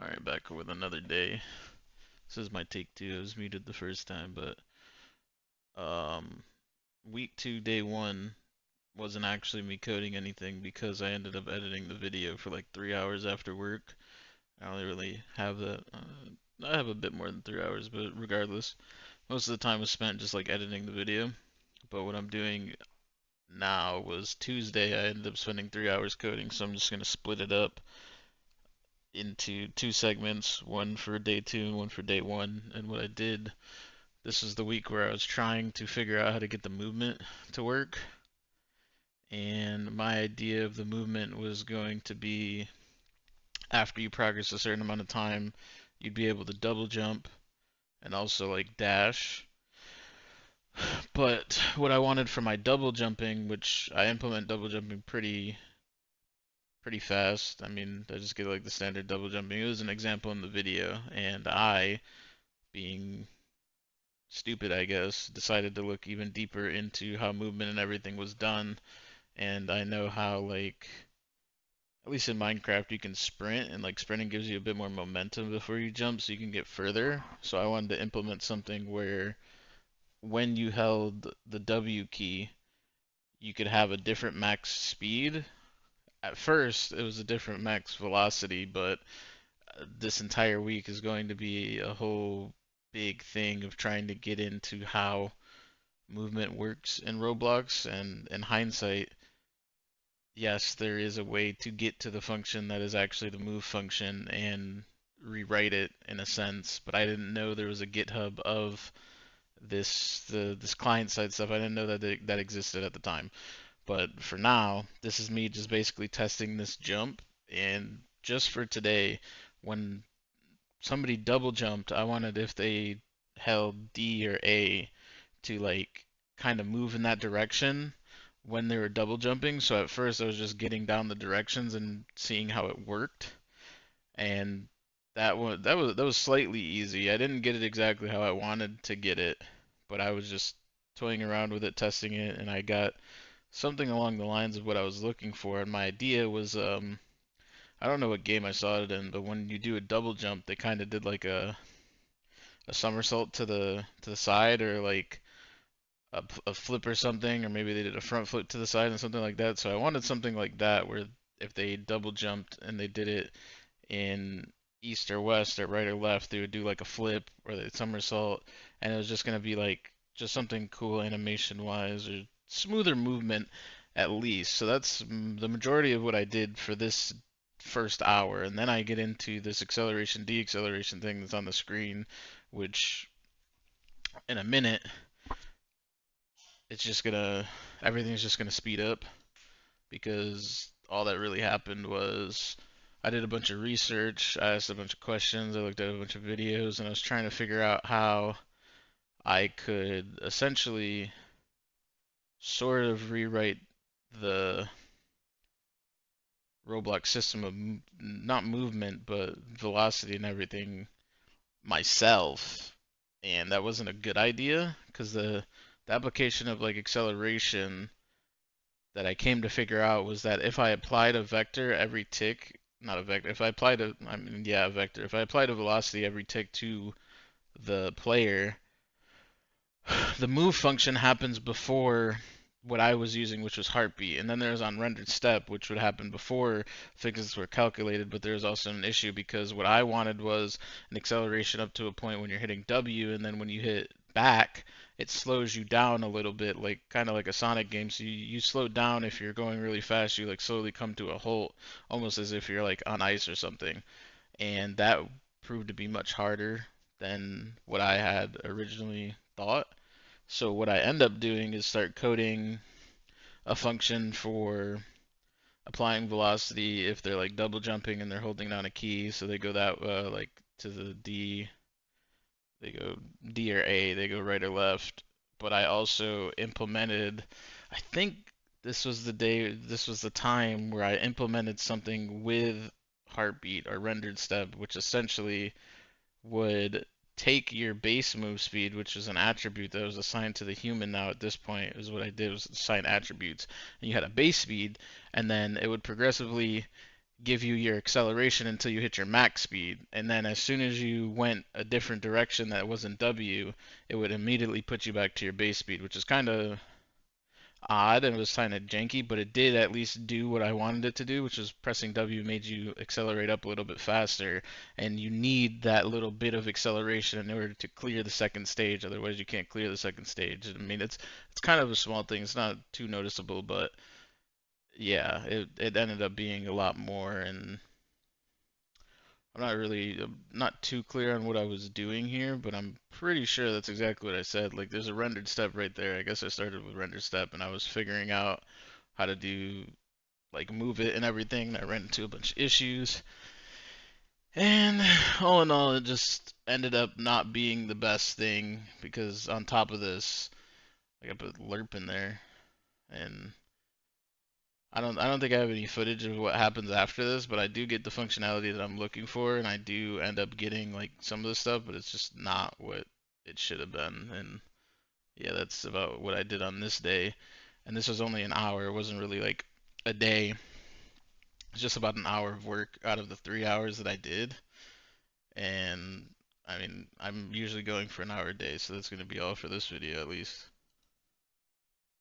Alright, back with another day. This is my take two. I was muted the first time, but um week two, day one wasn't actually me coding anything because I ended up editing the video for like 3 hours after work. I only really have that. I have a bit more than 3 hours, but regardless, most of the time was spent just like editing the video. But what I'm doing now was Tuesday. I ended up spending 3 hours coding, so I'm just gonna split it up into two segments, one for day two and one for day one. And what I did, this is the week where I was trying to figure out how to get the movement to work. And my idea of the movement was going to be after you progress a certain amount of time, you'd be able to double jump and also like dash. But what I wanted for my double jumping, which I implement double jumping pretty fast. I mean, I just get like the standard double jumping. It was an example in the video, and I, being stupid, I guess, decided to look even deeper into how movement and everything was done. And I know how, like, at least in Minecraft, you can sprint, and like sprinting gives you a bit more momentum before you jump, so you can get further. So I wanted to implement something where when you held the W key, you could have a different max speed. At first, it was a different max velocity, but this entire week is going to be a whole big thing of trying to get into how movement works in Roblox, and in hindsight, yes, there is a way to get to the function that is actually the move function and rewrite it in a sense, but I didn't know there was a GitHub of this client side stuff. I didn't know that existed at the time. But for now, this is me just basically testing this jump, and just for today, when somebody double jumped, I wanted if they held D or A to like kind of move in that direction when they were double jumping. So at first I was just getting down the directions and seeing how it worked, and that was slightly easy. I didn't get it exactly how I wanted to get it, but I was just toying around with it, testing it, and I got something along the lines of what I was looking for. And my idea was I don't know what game I saw it in, but when you do a double jump, they kind of did like a somersault to the side, or like a flip or something, or maybe they did a front flip to the side and something like that. So I wanted something like that where if they double jumped and they did it in east or west or right or left, they would do like a flip or the somersault, and it was just gonna be like just something cool animation wise or smoother movement at least. So that's the majority of what I did for this first hour, and then I get into this acceleration deceleration thing that's on the screen, which in a minute it's just gonna everything's just gonna speed up because all that really happened was I did a bunch of research, I asked a bunch of questions, I looked at a bunch of videos, and I was trying to figure out how I could essentially sort of rewrite the Roblox system of not movement but velocity and everything myself. And that wasn't a good idea because the application of like acceleration that I came to figure out was that if I applied a vector every tick, not a vector, if I applied a, I mean, yeah, a vector, if I applied a velocity every tick to the player, the move function happens before what I was using, which was heartbeat, and then there's on rendered step, which would happen before fixes were calculated. But there's also an issue because what I wanted was an acceleration up to a point when you're hitting W, and then when you hit back, it slows you down a little bit, like kind of like a Sonic game. So you slow down if you're going really fast, you like slowly come to a halt, almost as if you're like on ice or something. And that proved to be much harder than what I had originally thought. So what I end up doing is start coding a function for applying velocity if they're like double jumping and they're holding down a key. So they go that like to the D, they go D or A, they go right or left. But I also implemented, I think this was the time where I implemented something with heartbeat or rendered step, which essentially would take your base move speed, which is an attribute that was assigned to the human now at this point, is what I did was assign attributes. And you had a base speed, and then it would progressively give you your acceleration until you hit your max speed, and then as soon as you went a different direction that wasn't W, it would immediately put you back to your base speed, which is kind of odd and it was kind of janky, but it did at least do what I wanted it to do, which was pressing W made you accelerate up a little bit faster, and you need that little bit of acceleration in order to clear the second stage. Otherwise, you can't clear the second stage. I mean, it's kind of a small thing. It's not too noticeable, but yeah, it ended up being a lot more, and I'm not too clear on what I was doing here, but I'm pretty sure that's exactly what I said. Like, there's a rendered step right there. I guess I started with rendered step, and I was figuring out how to do like move it and everything. And I ran into a bunch of issues, and all in all, it just ended up not being the best thing because on top of this, like I put lerp in there, and I don't think I have any footage of what happens after this, but I do get the functionality that I'm looking for, and I do end up getting like some of the stuff, but it's just not what it should have been. And yeah, that's about what I did on this day. And this was only an hour. It wasn't really like a day. It's just about an hour of work out of the 3 hours that I did. And I mean, I'm usually going for an hour a day, so that's going to be all for this video at least.